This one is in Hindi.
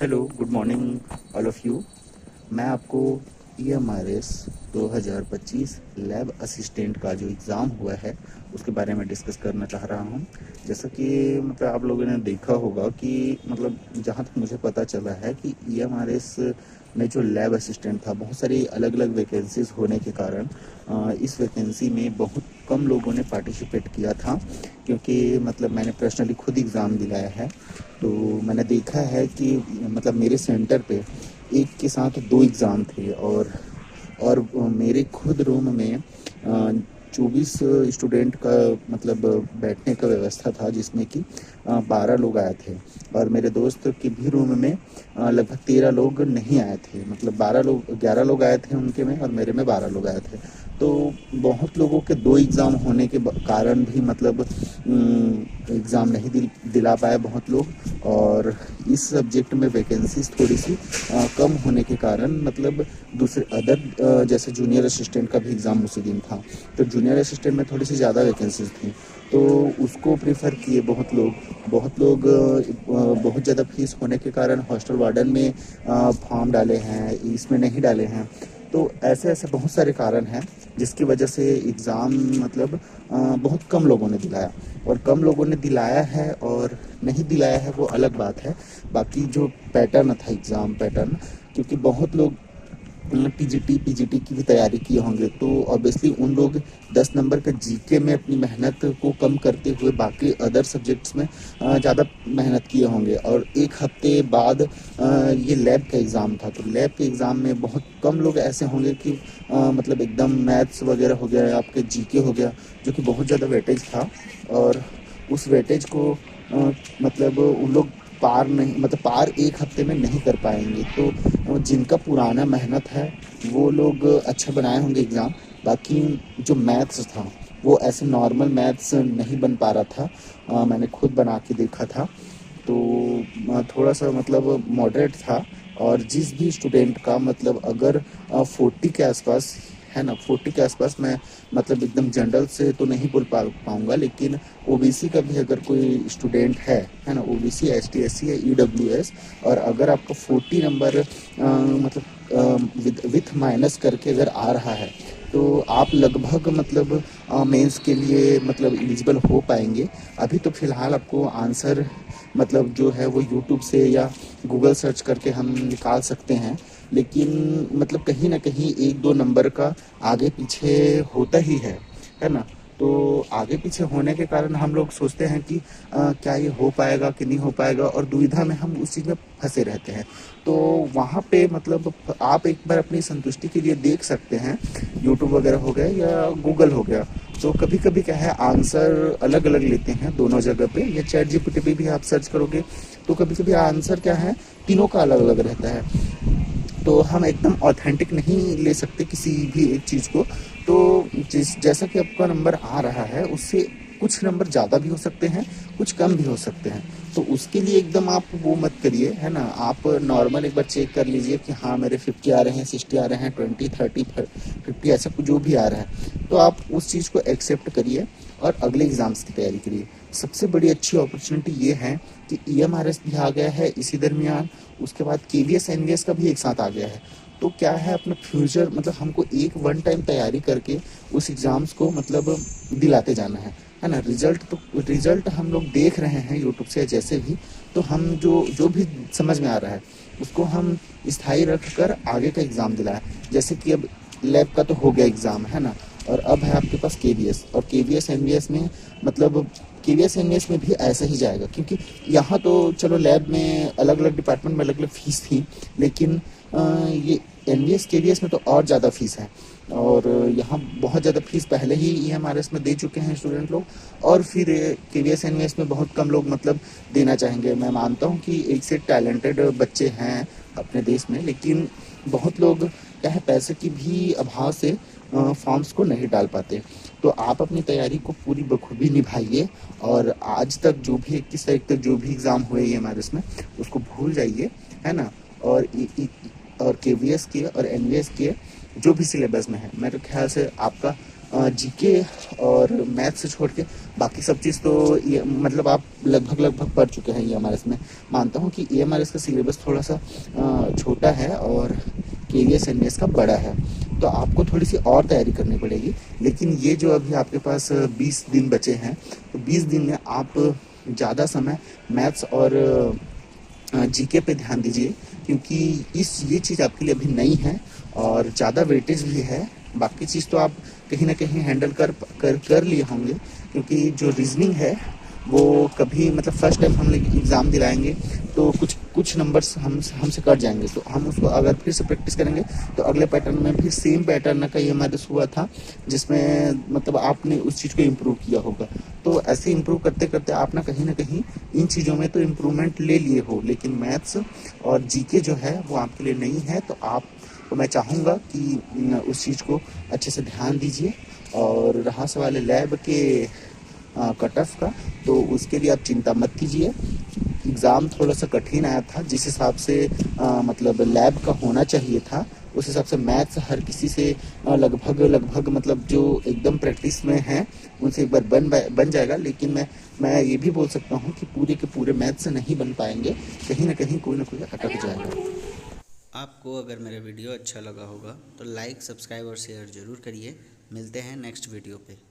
Hello, good morning all of you. मैं आपको EMRS 2025 लैब असिस्टेंट का जो एग्ज़ाम हुआ है उसके बारे में डिस्कस करना चाह रहा हूँ। जैसा कि मतलब आप लोगों ने देखा होगा कि मतलब जहाँ तक मुझे पता चला है कि EMRS में जो लैब असिस्टेंट था, बहुत सारी अलग अलग वैकेंसीज़ होने के कारण इस वैकेंसी में बहुत कम लोगों ने पार्टिसिपेट किया था। क्योंकि मतलब मैंने पर्सनली खुद एग्ज़ाम दिलाया है, तो मैंने देखा है कि मतलब मेरे सेंटर पे एक के साथ दो एग्ज़ाम थे और मेरे खुद रूम में 24 स्टूडेंट का मतलब बैठने का व्यवस्था था, जिसमें कि 12 लोग आए थे। और मेरे दोस्त के भी रूम में लगभग 13 लोग नहीं आए थे, मतलब 11 लोग आए थे उनके में, और मेरे में 12 लोग आए थे। तो बहुत लोगों के दो एग्ज़ाम होने के कारण भी मतलब एग्ज़ाम नहीं दिला पाए बहुत लोग। और इस सब्जेक्ट में वैकेंसीज थोड़ी सी कम होने के कारण मतलब दूसरे अदर जैसे जूनियर असिस्टेंट का भी एग्ज़ाम उसी दिन था, तो जूनियर असिस्टेंट में थोड़ी सी ज़्यादा वैकेंसीज थी, तो उसको प्रीफर किए बहुत लोग बहुत ज़्यादा फीस होने के कारण हॉस्टल वार्डन में फॉर्म डाले हैं, इसमें नहीं डाले हैं। तो ऐसे ऐसे बहुत सारे कारण हैं जिसकी वजह से एग्ज़ाम मतलब बहुत कम लोगों ने दिलाया। और कम लोगों ने दिलाया है और नहीं दिलाया है वो अलग बात है। बाकी जो पैटर्न था, एग्ज़ाम पैटर्न, क्योंकि बहुत लोग पीजीटी की भी तैयारी किए होंगे, तो ऑब्वियसली उन लोग 10 नंबर का जीके में अपनी मेहनत को कम करते हुए बाकी अदर सब्जेक्ट्स में ज़्यादा मेहनत किए होंगे। और एक हफ्ते बाद ये लैब का एग्ज़ाम था, तो लैब के एग्ज़ाम में बहुत कम लोग ऐसे होंगे कि मतलब एकदम मैथ्स वगैरह हो गया, आपके जीके हो गया, जो कि बहुत ज़्यादा वेटेज था। और उस वेटेज को मतलब उन लोग पार नहीं, मतलब पार एक हफ्ते में नहीं कर पाएंगे। तो जिनका पुराना मेहनत है वो लोग अच्छा बनाए होंगे एग्ज़ाम। बाकी जो मैथ्स था वो ऐसे नॉर्मल मैथ्स नहीं बन पा रहा था। मैंने खुद बना के देखा था, तो थोड़ा सा मतलब मॉडरेट था। और जिस भी स्टूडेंट का मतलब अगर 40 के आसपास है ना, 40 के आसपास, मैं मतलब एकदम जनरल से तो नहीं बोल पाऊँगा, लेकिन ओबीसी का भी अगर कोई स्टूडेंट है ना, ओबीसी एसटी एससी या ईडब्ल्यूएस, और अगर आपका 40 नंबर मतलब विथ माइनस करके अगर आ रहा है, तो आप लगभग मतलब मेंस के लिए मतलब एलिजिबल हो पाएंगे। अभी तो फ़िलहाल आपको आंसर मतलब जो है वो यूट्यूब से या गूगल सर्च करके हम निकाल सकते हैं, लेकिन मतलब कहीं ना कहीं एक दो नंबर का आगे पीछे होता ही है ना। तो आगे पीछे होने के कारण हम लोग सोचते हैं कि क्या ये हो पाएगा कि नहीं हो पाएगा, और दुविधा में हम उस चीज़ में फंसे रहते हैं। तो वहाँ पे मतलब आप एक बार अपनी संतुष्टि के लिए देख सकते हैं, यूट्यूब वगैरह हो गया या गूगल हो गया। तो कभी कभी क्या है, आंसर अलग अलग लेते हैं दोनों जगह पे, या चैट जीपीटी पे भी आप सर्च करोगे तो कभी कभी आंसर क्या है, तीनों का अलग अलग रहता है। तो हम एकदम ऑथेंटिक नहीं ले सकते किसी भी एक चीज़ को। तो जैसा कि आपका नंबर आ रहा है उससे कुछ नंबर ज़्यादा भी हो सकते हैं, कुछ कम भी हो सकते हैं। तो उसके लिए एकदम आप वो मत करिए, है ना। आप नॉर्मल एक बार चेक कर लीजिए कि हाँ मेरे 50 आ रहे हैं, 60 आ रहे हैं, 20 30 50 ऐसा कुछ जो भी आ रहा है, तो आप उस चीज़ को एक्सेप्ट करिए और अगले एग्ज़ाम्स की तैयारी करिए। सबसे बड़ी अच्छी अपॉर्चुनिटी ये है कि EMRS भी आ गया है इसी दरमियान, उसके बाद KVS NVS का भी एक साथ आ गया है। तो क्या है, अपना फ्यूचर मतलब हमको एक वन टाइम तैयारी करके उस एग्ज़ाम्स को मतलब दिलाते जाना है ना। रिजल्ट हम लोग देख रहे हैं यूट्यूब से जैसे भी, तो हम जो जो भी समझ में आ रहा है उसको हम स्थायी रख कर आगे का एग्ज़ाम दिलाएं। जैसे कि अब लैब का तो हो गया एग्ज़ाम, है ना, और अब है आपके पास KVS। और KVS NVS में मतलब KVS NVS में भी ऐसा ही जाएगा, क्योंकि यहाँ तो चलो लैब में अलग अलग डिपार्टमेंट में अलग अलग फीस थी, लेकिन ये NVS KVS में तो और ज़्यादा फीस है। और यहाँ बहुत ज़्यादा फीस पहले ही EMRS में दे चुके हैं स्टूडेंट लोग, और फिर KVS NVS में बहुत कम लोग मतलब देना चाहेंगे। मैं मानता हूँ कि एक से टैलेंटेड बच्चे हैं अपने देश में, लेकिन बहुत लोग क्या है, पैसे की भी अभाव से फॉर्म्स को नहीं डाल पाते। तो आप अपनी तैयारी को पूरी बखूबी निभाइए, और आज तक जो भी 21 तारीख तक जो भी एग्ज़ाम हुए EMRS में उसको भूल जाइए, है ना। और और KVS के और NVS के जो भी सिलेबस में है, मेरे ख्याल से आपका जीके और मैथ से छोड़ के बाकी सब चीज़ तो ये मतलब आप लगभग पढ़ चुके हैं EMRS में। मानता हूँ कि EMRS का सिलेबस थोड़ा सा छोटा है और KVS NVS का बड़ा है, तो आपको थोड़ी सी और तैयारी करनी पड़ेगी। लेकिन ये जो अभी आपके पास 20 दिन बचे हैं, तो 20 दिन में आप ज़्यादा समय मैथ्स और जीके पे ध्यान दीजिए, क्योंकि ये चीज़ आपके लिए अभी नई है और ज़्यादा वेटेज भी है। बाकी चीज़ तो आप कहीं ना कहीं हैंडल कर लिए होंगे, क्योंकि जो रीजनिंग है वो कभी मतलब फर्स्ट टाइम हम लोग एग्ज़ाम दिलाएंगे तो कुछ नंबर्स हमसे कट जाएंगे, तो हम उसको अगर फिर से प्रैक्टिस करेंगे तो अगले पैटर्न में भी सेम पैटर्न का ये हमारे हुआ था, जिसमें मतलब आपने उस चीज़ को इम्प्रूव किया होगा। तो ऐसे इम्प्रूव करते करते आप ना कहीं इन चीज़ों में तो इम्प्रूवमेंट ले लिए हो, लेकिन मैथ्स और जीके जो है वो आपके लिए नहीं है। तो आप तो मैं चाहूँगा कि उस चीज़ को अच्छे से ध्यान दीजिए। और रहा सवाल लैब के कट ऑफ का, तो उसके लिए आप चिंता मत कीजिए। एग्ज़ाम थोड़ा सा कठिन आया था, जिस हिसाब से मतलब लैब का होना चाहिए था उस हिसाब से मैथ्स हर किसी से लगभग मतलब जो एकदम प्रैक्टिस में है उनसे एक बार बन जाएगा। लेकिन मैं ये भी बोल सकता हूँ कि पूरे के पूरे मैथ्स नहीं बन पाएंगे, कहीं ना कहीं कोई ना कोई अटक जाएगा। आपको अगर मेरा वीडियो अच्छा लगा होगा तो लाइक, सब्सक्राइब और शेयर ज़रूर करिए। मिलते हैं नेक्स्ट वीडियो पे।